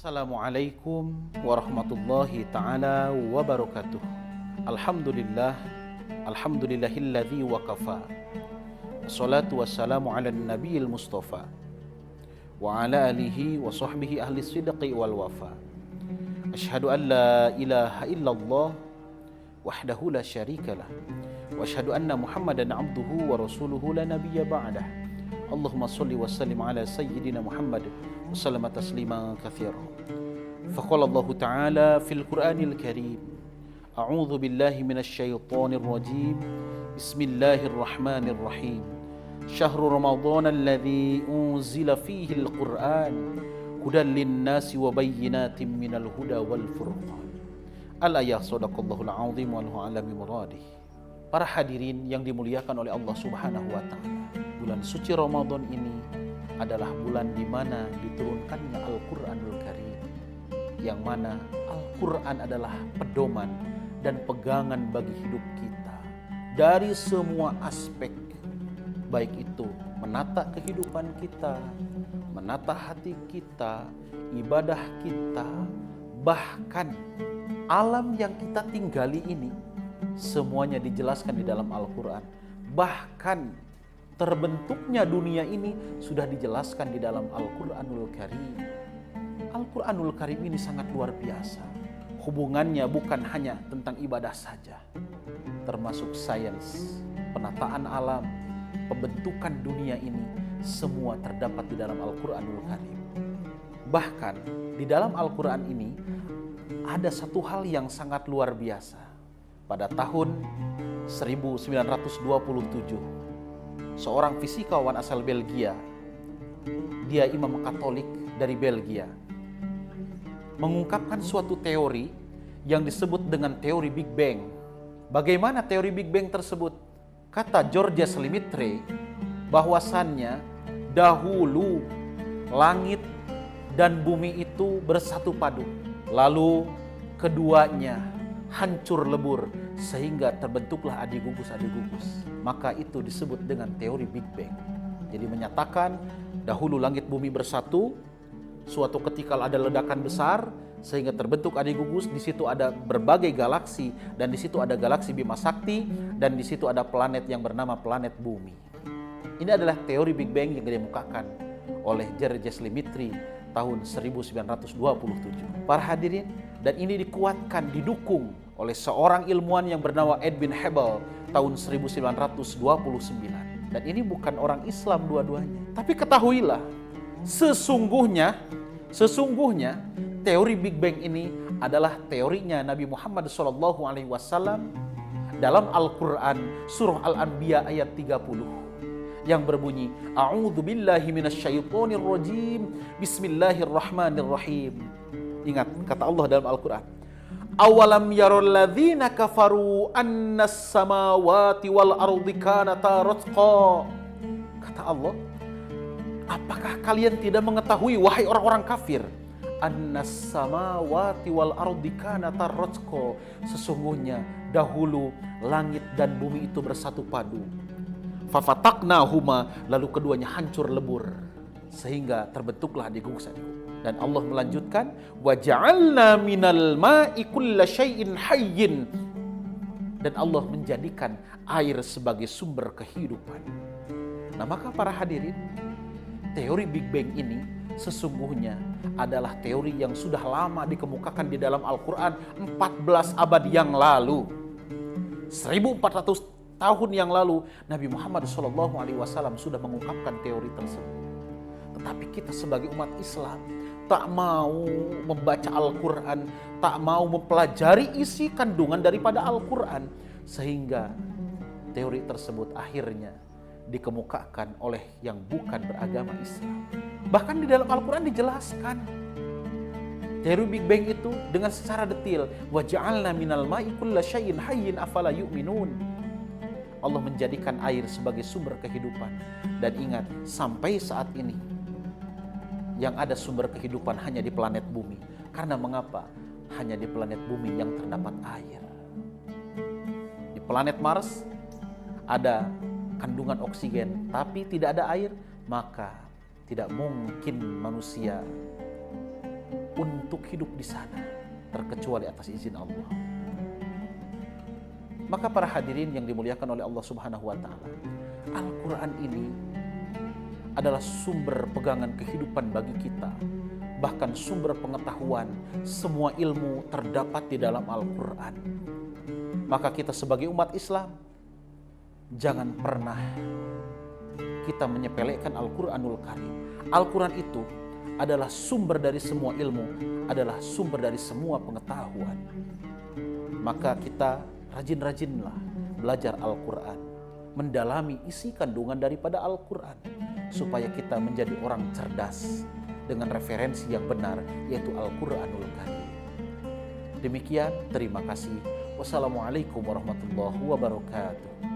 Assalamualaikum warahmatullahi ta'ala wabarakatuh. Alhamdulillah, alhamdulillahilladzi wakafa. Assalatu wassalamu ala nabiyil mustafa wa ala alihi wa sahbihi ahli sidqi wal wafa. Ashhadu an la ilaha illallah wahdahu la syarikalah wa ashhadu anna Muhammadan abduhu wa rasuluhu la nabiyya ba'dah. Allahumma salli wa sallim ala sayyidina Muhammad wa sallama taslima katsira. Faqala Allah Ta'ala fil Qur'anil Karim, a'udzu billahi minasy syaithanir rajim. Bismillahirrahmanirrahim. Syahrul Ramadan alladzi unzila fihi al-Qur'an hudan lin-nasi wa bayyinatin minal huda wal furqan. Al-ayah, sadaqallahul azim wa lahu alami muradih. Para hadirin yang dimuliakan oleh Allah Subhanahu wa taala, bulan suci Ramadan ini adalah bulan di mana diturunkannya Al-Qur'anul Karim, yang mana Al-Qur'an adalah pedoman dan pegangan bagi hidup kita dari semua aspek, baik itu menata kehidupan kita, menata hati kita, ibadah kita, bahkan alam yang kita tinggali ini semuanya dijelaskan di dalam Al-Quran. Bahkan terbentuknya dunia ini sudah dijelaskan di dalam Al-Quranul Karim. Al-Quranul Karim ini sangat luar biasa. Hubungannya bukan hanya tentang ibadah saja, termasuk sains, penataan alam, pembentukan dunia ini, semua terdapat di dalam Al-Quranul Karim. Bahkan di dalam Al-Quran ini ada satu hal yang sangat luar biasa. Pada tahun 1927, seorang fisikawan asal Belgia, dia imam Katolik dari Belgia, mengungkapkan suatu teori yang disebut dengan teori Big Bang. Bagaimana teori Big Bang tersebut? Kata Georges Lemaitre, bahwasannya dahulu langit dan bumi itu bersatu padu, lalu keduanya hancur lebur sehingga terbentuklah adigugus-adigugus. Maka itu disebut dengan teori Big Bang. Jadi menyatakan dahulu langit bumi bersatu, suatu ketika ada ledakan besar sehingga terbentuk adigugus. Di situ ada berbagai galaksi dan di situ ada galaksi Bima Sakti dan di situ ada planet yang bernama planet bumi. Ini adalah teori Big Bang yang dikemukakan oleh Georges Lemaitre tahun 1927. Para hadirin, dan ini dikuatkan, didukung oleh seorang ilmuwan yang bernama Edwin Hubble tahun 1929. Dan ini bukan orang Islam dua-duanya. Tapi ketahuilah, sesungguhnya teori Big Bang ini adalah teorinya Nabi Muhammad SAW dalam Al-Quran surah Al-Anbiya ayat 30. Yang berbunyi, a'udzu billahi minasyaitonir rajim, bismillahirrahmanirrahim. Ingat kata Allah dalam Al-Quran, awalam yarul ladzina kafaru annas samawati wal ardi kanata ratqa. Kata Allah, apakah kalian tidak mengetahui wahai orang-orang kafir, annas samawati wal ardi kanata ratqa, sesungguhnya dahulu langit dan bumi itu bersatu padu. Fafataknahuma, lalu keduanya hancur lebur sehingga terbentuklah adigugus-adigugus. Dan Allah melanjutkan, wa ja'alna minal ma'i kulla syai'in hayyin, dan Allah menjadikan air sebagai sumber kehidupan. Nah, maka para hadirin, teori Big Bang ini sesungguhnya adalah teori yang sudah lama dikemukakan di dalam Al-Quran 14 abad yang lalu. 1400 tahun yang lalu Nabi Muhammad SAW sudah mengungkapkan teori tersebut. Tetapi kita sebagai umat Islam tak mau membaca Al-Quran, tak mau mempelajari isi kandungan daripada Al-Quran, sehingga teori tersebut akhirnya dikemukakan oleh yang bukan beragama Islam. Bahkan di dalam Al-Quran dijelaskan teori Big Bang itu dengan secara detail. Wa ja'alna minal ma'i kulla syai'in hayyin afala yu'minun. Allah menjadikan air sebagai sumber kehidupan. Dan ingat, sampai saat ini yang ada sumber kehidupan hanya di planet bumi. Karena mengapa? Hanya di planet bumi yang terdapat air. Di planet Mars ada kandungan oksigen, tapi tidak ada air, maka tidak mungkin manusia untuk hidup di sana, terkecuali atas izin Allah. Maka para hadirin yang dimuliakan oleh Allah Subhanahu wa taala, Al-Qur'an ini adalah sumber pegangan kehidupan bagi kita, bahkan sumber pengetahuan. Semua ilmu terdapat di dalam Al-Qur'an. Maka kita sebagai umat Islam, jangan pernah kita menyepelekan Al-Quranul Karim. Al-Quran itu adalah sumber dari semua ilmu, adalah sumber dari semua pengetahuan. Maka kita rajin-rajinlah belajar Al-Quran, mendalami isi kandungan daripada Al-Quran, supaya kita menjadi orang cerdas dengan referensi yang benar, yaitu Al-Quranul Karim. Demikian, terima kasih. Wassalamualaikum warahmatullahi wabarakatuh.